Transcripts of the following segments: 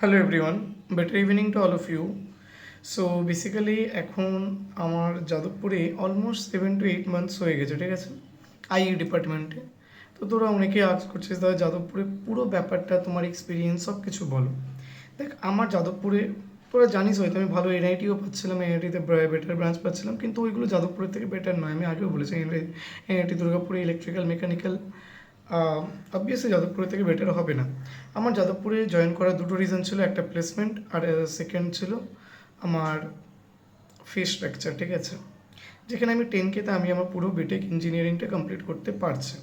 Hello everyone, better evening to all of you. So basically এখন আমার যাদবপুরে almost 7 to 8 months হয়ে গেছে, ঠিক আছে, আইই ডিপার্টমেন্টে। তো তোরা অনেকেই আর্টস করছিস, দাদা যাদবপুরে পুরো ব্যাপারটা তোমার এক্সপিরিয়েন্স সব কিছু বলো। দেখ আমার যাদবপুরে তোরা জানিস হয়তো আমি ভালো এনআইটিও পাচ্ছিলাম, এনআইটিতে বেটার ব্রাঞ্চ পাচ্ছিলাম, কিন্তু ওইগুলো যাদবপুরের থেকে বেটার নয়। আমি আগেও বলেছি এনআইটি দুর্গাপুরে ইলেকট্রিক্যাল মেকানিক্যাল অবভিয়াসলি যাদবপুরের থেকে বেটার হবে না। আমার যাদবপুরে জয়েন করার দুটো রিজন ছিল, একটা প্লেসমেন্ট আর সেকেন্ড ছিল আমার ফি স্ট্রাকচার, ঠিক আছে, যেখানে আমি 10K তে আমি আমার পুরো বিটেক ইঞ্জিনিয়ারিংটা কমপ্লিট করতে পারছি।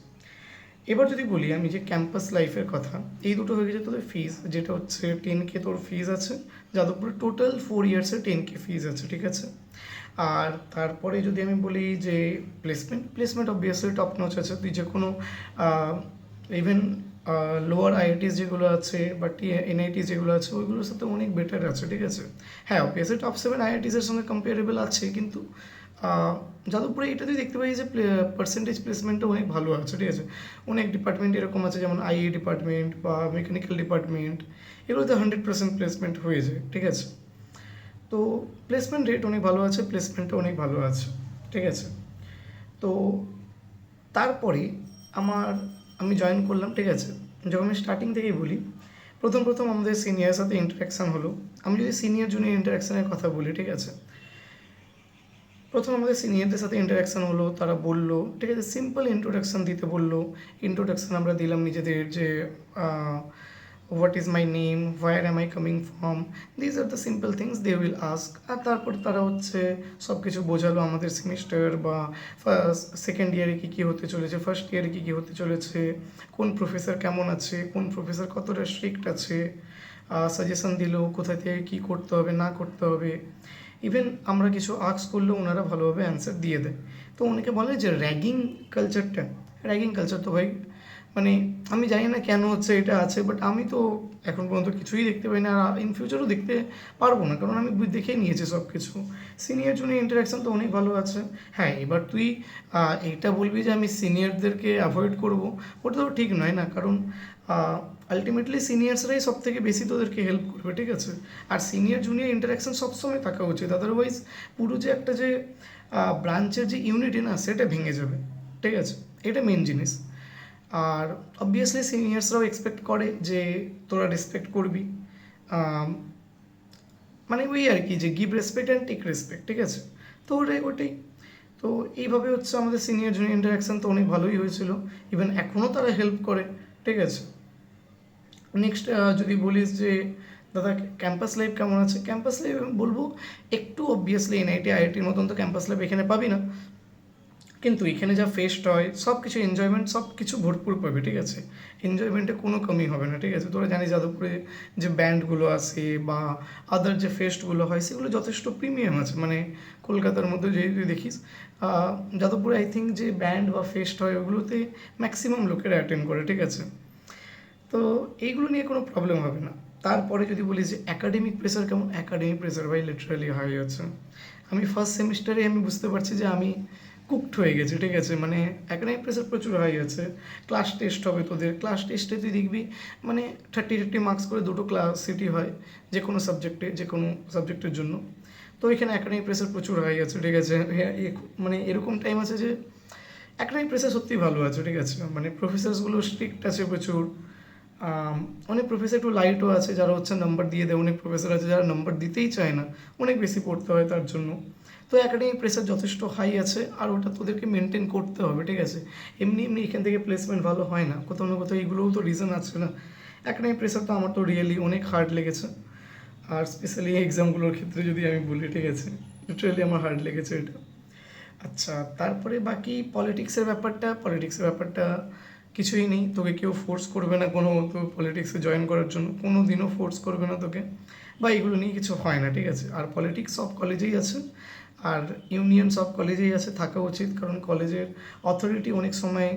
এবার যদি বলি আমি যে ক্যাম্পাস লাইফের কথা, এই দুটো হয়ে গেছে তোদের ফিজ, যেটা হচ্ছে 10K তোর ফিজ আছে যাদবপুরে, টোটাল 4 ইয়ার্সে 10K ফিজ আছে, ঠিক আছে। আর তারপরে যদি আমি বলি যে প্লেসমেন্ট অবভিয়াসলি টপ নচ আছে। তুই যে কোনো ইভেন লোয়ার আইআইটিস যেগুলো আছে বা এনআইটিস যেগুলো আছে ওইগুলোর সাথে অনেক বেটার আছে, ঠিক আছে। হ্যাঁ অবভিয়াসলি টপ 7 আইআইটিসের সঙ্গে কম্পেয়ারেবল আছে, কিন্তু যাদবপুরে এটা তুই দেখতে পাই যে পার্সেন্টেজ প্লেসমেন্টটা অনেক ভালো আছে, ঠিক আছে। অনেক ডিপার্টমেন্ট এরকম আছে, যেমন আইএ ডিপার্টমেন্ট বা মেকানিক্যাল ডিপার্টমেন্ট, এগুলোতে 100% প্লেসমেন্ট হয়ে যায়, ঠিক আছে। তো প্লেসমেন্ট রেট অনেক ভালো আছে, প্লেসমেন্টটা অনেক ভালো আছে, ঠিক আছে। তো তারপরে আমার আমি জয়েন করলাম, ঠিক আছে। যখন আমি স্টার্টিং থেকেই বলি, প্রথম প্রথম আমাদের সিনিয়রের সাথে ইন্টারাকশান হলো। আমি যদি সিনিয়র জুনিয়র ইন্টারাকশানের কথা বলি, ঠিক আছে, প্রথম আমাদের সিনিয়রদের সাথে ইন্টারাকশান হলো, তারা বললো, ঠিক আছে, সিম্পল ইন্ট্রোডাকশান দিতে বললো। ইন্ট্রোডাকশান আমরা দিলাম নিজেদের, যে what is my name, where am I coming from, these are the simple things they will ask. আর তারপর তারা হচ্ছে সব কিছু বোঝালো, আমাদের সেমিস্টার বা ফার্স্ট সেকেন্ড ইয়ারে কী কী হতে চলেছে, ফার্স্ট ইয়ারে কী কী হতে চলেছে, কোন প্রফেসর কেমন আছে, কোন প্রফেসর কতটা স্ট্রিক্ট আছে, সাজেশন দিল কোথা থেকে কী করতে হবে না করতে হবে। ইভেন আমরা কিছু আর্কস করলেও ওনারা ভালোভাবে অ্যান্সার দিয়ে দেয়। তো অনেকে বলে যে র্যাগিং কালচার তো ভাই, মানে আমি জানি না কেন হচ্ছে, এটা আছে, বাট আমি তো এখন পর্যন্ত কিছুই দেখতে পাই না, আর ইন ফিউচারও দেখতে পারবো না, কারণ আমি দেখে নিয়েছি সব কিছু। সিনিয়র জুনিয়র ইন্টারাকশান তো অনেক ভালো আছে। হ্যাঁ এবার তুই এইটা বলবি যে আমি সিনিয়রদেরকে অ্যাভয়েড করব, ওটা তো ঠিক নয় না, কারণ আলটিমেটলি সিনিয়র্সরাই সব থেকে বেশি তোদেরকে হেল্প করবে, ঠিক আছে। আর সিনিয়র জুনিয়র ইন্টারাকশান সবসময় থাকা উচিত, আদারওয়াইজ পুরো যে একটা যে ব্রাঞ্চের যে ইউনিটি না, সেটা ভেঙে যাবে, ঠিক আছে। এটা মেন জিনিস। আর অবভিয়াসলি সিনিয়র্সরাও এক্সপেক্ট করে যে তোরা রেসপেক্ট করবি, মানে ওই আর কি, যে give respect and take respect, ঠিক আছে। তো ওটাই। তো এইভাবে হচ্ছে আমাদের সিনিয়র জুনিয়র ইন্টারাকশান তো অনেক ভালোই হয়েছিল। ইভেন এখনও তারা হেল্প করে, ঠিক আছে। নেক্সট যদি বলিস যে দাদা ক্যাম্পাস লাইফ কেমন আছে, ক্যাম্পাস লাইফ বলবো একটু অবভিয়াসলি এনআইটি আইআইটির মতন তো ক্যাম্পাস লাইফ এখানে পাবি না, কিন্তু এখানে যা ফেস্ট হয় সব কিছু এনজয়মেন্ট সব কিছু ভরপুর পাবে, ঠিক আছে। এনজয়মেন্টে কোনো কমি হবে না, ঠিক আছে। তোরা জানিস যাদবপুরে যে ব্যান্ডগুলো আসে বা আদার যে ফেস্টগুলো হয় সেগুলো যথেষ্ট প্রিমিয়াম আছে, মানে কলকাতার মধ্যে যদি তুই দেখিস, যাদবপুরে আই থিঙ্ক যে ব্যান্ড বা ফেস্ট হয় ওগুলোতে ম্যাক্সিমাম লোকেরা অ্যাটেন্ড করে, ঠিক আছে। তো এইগুলো নিয়ে কোনো প্রবলেম হবে না। তারপরে যদি বলিস যে একাডেমিক প্রেশার কেমন, একাডেমিক প্রেশার ভাই লিটারালি হাই আছে। আমি ফার্স্ট সেমিস্টারে আমি বুঝতে পারছি যে আমি কুকড হয়ে গেছি, ঠিক আছে, মানে একাডেমিক প্রেশার প্রচুর হাই আছে। ক্লাস টেস্ট হবে তোদের, ক্লাস টেস্টে তুই দেখবি মানে 30 মার্কস করে দুটো ক্লাস সিটি হয় যে কোনো সাবজেক্টে, যে কোনো সাবজেক্টের জন্য। তো এখানে একাডেমিক প্রেশার প্রচুর হাই আছে, ঠিক আছে। মানে এরকম টাইম আছে যে একাডেমিক প্রেশার সত্যিই ভালো আছে, ঠিক আছে, মানে প্রফেসার্সগুলো স্ট্রিক্ট আছে প্রচুর। অনেক প্রফেসর একটু লাইটও আছে, যারা হচ্ছে নাম্বার দিয়ে দেয়, অনেক প্রফেসর আছে যারা নাম্বার দিতেই চায় না, অনেক বেশি পড়তে হয় তার জন্য। তো একাডেমিক প্রেশার যথেষ্ট হাই আছে, আর ওটা তোদেরকে মেনটেন করতে হবে, ঠিক আছে। এমনি এমনি এখান থেকে প্লেসমেন্ট ভালো হয় না, কোথাও না কোথাও এইগুলোও তো রিজন আছে না। একাডেমিক প্রেশার তো আমার তো রিয়েলি অনেক হার্ড লেগেছে, আর স্পেশালি এক্সামগুলোর ক্ষেত্রে যদি আমি বলি, ঠিক আছে, লিটারেলি আমার হার্ড লেগেছে এটা। আচ্ছা তারপরে বাকি পলিটিক্সের ব্যাপারটা কিছুই নেই, তোকে কেউ ফোর্স করবে না কোনো তো পলিটিক্সে জয়েন করার জন্য, কোনো দিনও ফোর্স করবে না তোকে, বা এগুলো নিয়ে কিছু হয় না, ঠিক আছে। আর পলিটিক্স সব কলেজেই আছে, আর ইউনিয়ন সব কলেজেই আছে, থাকা উচিত, কারণ কলেজের অথরিটি অনেক সময়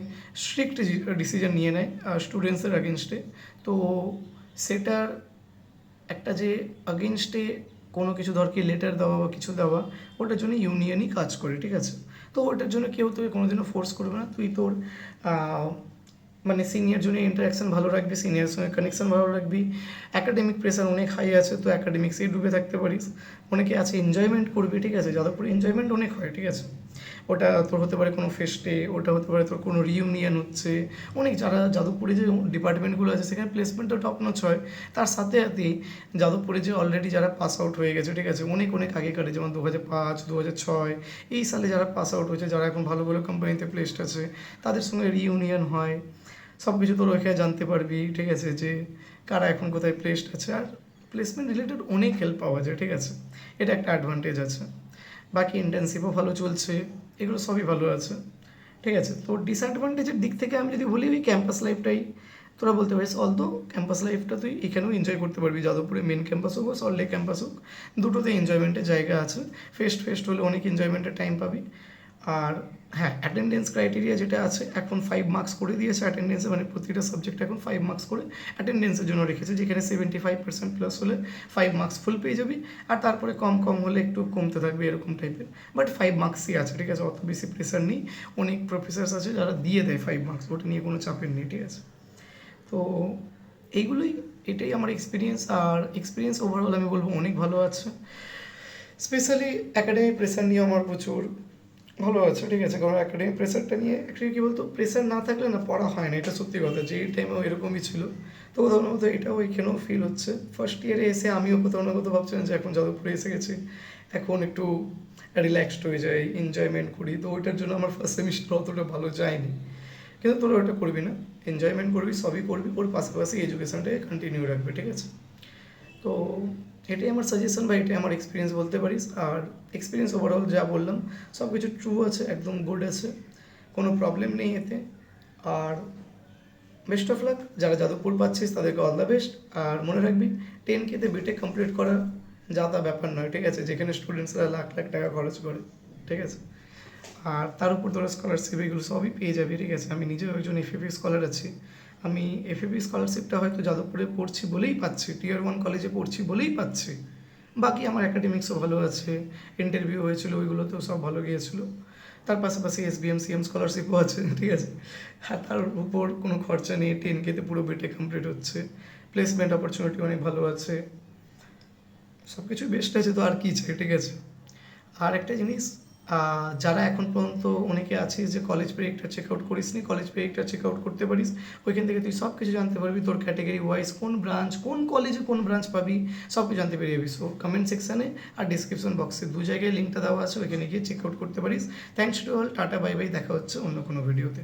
স্ট্রিক্ট ডিসিশন নিয়ে নেয় স্টুডেন্টসের আগেনস্টে। তো সেটার একটা যে আগেনস্টে কোনো কিছু ধর কি লেটার দেওয়া বা কিছু দেওয়া, ওটার জন্য ইউনিয়নই কাজ করে, ঠিক আছে। তো ওটার জন্য কেউ তোকে কোনোদিনও ফোর্স করবে না, তুই তোর মানে সিনিয়র জুনিয়র ইন্টারাকশন ভালো রাখবি, সিনিয়রের সঙ্গে কানেকশন ভালো রাখবি। একাডেমিক প্রেশার অনেক হাই আছে, তো অ্যাকাডেমিক্সেই ডুবে থাকতে পারিস। অনেকে আছে এনজয়মেন্ট করবি, ঠিক আছে, যাদবপুরে এনজয়মেন্ট অনেক হয়, ঠিক আছে। ওটা তোর হতে পারে কোনো ফেস্টে, ওটা হতে পারে তোর কোনো রিউনিয়ন হচ্ছে, অনেক যারা যাদবপুরে যে ডিপার্টমেন্টগুলো আছে সেখানে প্লেসমেন্টও টপ নচ হয়। তার সাথে সাথেই যাদবপুরে যে অলরেডি যারা পাস আউট হয়ে গেছে, ঠিক আছে, অনেক অনেক আগেকারে, যেমন 2005, 2006 এই সালে যারা পাস আউট হয়েছে, যারা এখন ভালো ভালো কোম্পানিতে প্লেসড আছে, তাদের সঙ্গে রিউনিয়ন হয়। সব কিছু তোর ওইখানে জানতে পারবি, ঠিক আছে, যে কারা এখন কোথায় প্লেসড আছে। আর প্লেসমেন্ট রিলেটেড অনেক হেল্প পাওয়া যায়, ঠিক আছে, এটা একটা অ্যাডভান্টেজ আছে। বাকি ইন্টার্নশিপও ভালো চলছে, এগুলো সবই ভালো আছে, ঠিক আছে। তো ডিসঅ্যাডভান্টেজের দিক থেকে আমি যদি বলি, ওই ক্যাম্পাস লাইফটাই তোরা বলতে পারিস। অলদো ক্যাম্পাস লাইফটা তুই এখানেও এনজয় করতে পারবি, যাদবপুরে মেন ক্যাম্পাস হোক বা সল্টলেক ক্যাম্পাস হোক, দুটোতে এনজয়মেন্টের জায়গা আছে। ফেস্ট হলে অনেক এনজয়মেন্টের টাইম পাবি। আর হ্যাঁ, অ্যাটেন্ডেন্স ক্রাইটেরিয়া যেটা আছে, এখন 5 মার্কস করে দিয়েছে অ্যাটেন্ডেন্সে, মানে প্রতিটা সাবজেক্টে এখন 5 মার্কস করে অ্যাটেন্ডেন্সের জন্য রেখেছে, যেখানে 75% প্লাস হলে 5 মার্কস ফুল পেয়ে যাবি। আর তারপরে কম কম হলে একটু কমতে থাকবে, এরকম টাইপের। বাট 5 মার্কসই আছে, ঠিক আছে, অত বেশি প্রেশার নেই। অনেক প্রফেসার্স আছে যারা দিয়ে দেয় 5 মার্কস, ওটা নিয়ে কোনো চাপের নেই, ঠিক আছে। তো এইগুলোই, এটাই আমার এক্সপিরিয়েন্স। আর এক্সপিরিয়েন্স ওভারঅল আমি বলবো অনেক ভালো আছে। স্পেশালি অ্যাকাডেমিক প্রেশার নিয়ে আমার প্রচুর ভালো আছে, ঠিক আছে। কারণ অ্যাকাডেমিক প্রেশারটা নিয়ে অ্যাকচুয়ালি কী বলতো, প্রেশার না থাকলে না পড়া হয় না, এটা সত্যি কথা। যে এই টাইমেও এরকমই ছিল, তো কোথাও না কোথাও এটাও এখানেও ফিল হচ্ছে। ফার্স্ট ইয়ারে এসে আমিও কোথাও না কোথাও ভাবছিলাম যে এখন যাদবপুরে এসে গেছি, এখন একটু রিল্যাক্সড হয়ে যাই, এনজয়মেন্ট করি। তো ওইটার জন্য আমার ফার্স্ট সেমিস্টার অতটা ভালো যায়নি। কিন্তু তোরা ওটা করবি না, এনজয়মেন্ট করবি, সবই করবি, ওর পাশাপাশি এডুকেশনটাকে কন্টিনিউ রাখবি, ঠিক আছে। তো এটাই আমার সাজেশন বা এটাই আমার এক্সপিরিয়েন্স বলতে পারিস। আর এক্সপিরিয়েন্স ওভারঅল যা বললাম সব কিছু ট্রু আছে, একদম গুড আছে, কোনো প্রবলেম নেই এতে। আর বেস্ট অফ লাক, যারা যাদবপুর পাচ্ছিস তাদেরকে অল দ্য বেস্ট। আর মনে রাখবি, 10K-তে বিটেক কমপ্লিট করা যা তা ব্যাপার নয়, ঠিক আছে, যেখানে স্টুডেন্টসরা লাখ লাখ টাকা খরচ করে, ঠিক আছে। আর তার উপর তোরা স্কলারশিপ এগুলো সবই পেয়ে যাবি, ঠিক আছে। আমি নিজেও একজন এফএপি স্কলার আছি। আমি এফএপি স্কলারশিপটা হয়তো যাদবপুরে পড়ছি বলেই পাচ্ছি, টিয়ার 1 কলেজে পড়ছি বলেই পাচ্ছি। বাকি আমার অ্যাকাডেমিক্সও ভালো আছে, ইন্টারভিউ হয়েছিল ওইগুলোতেও সব ভালো গিয়েছিলো। তার পাশাপাশি এসবিএম সিএম স্কলারশিপও আছে, ঠিক আছে। আর তার উপর কোনো খরচা নেই, 10K-তে পুরো বিটেক কমপ্লিট হচ্ছে, প্লেসমেন্ট অপরচুনিটি অনেক ভালো আছে, সব কিছু বেস্ট আছে। তো আর কী চাই, ঠিক আছে। আর একটা জিনিস, যারা এখন পর্যন্ত অনেকে আছিস যে কলেজ পেরিকটা চেক আউট করিস নি, কলেজ পেরিকটা চেক আউট করতে পারিস। ওইখান থেকে তুই সব কিছু জানতে পারবি, তোর ক্যাটেগরি ওয়াইজ কোন ব্রাঞ্চ, কোন কলেজে কোন ব্রাঞ্চ পাবি, সব কিছু জানতে পেরে যাবি। সো কমেন্ট সেকশানে আর ডিসক্রিপশন বক্সে 2 জায়গায় লিঙ্কটা দেওয়া আছে, ওইখানে গিয়ে চেক আউট করতে পারিস। Thanks to all, tata bye bye, দেখা হচ্ছে অন্য কোনো ভিডিওতে।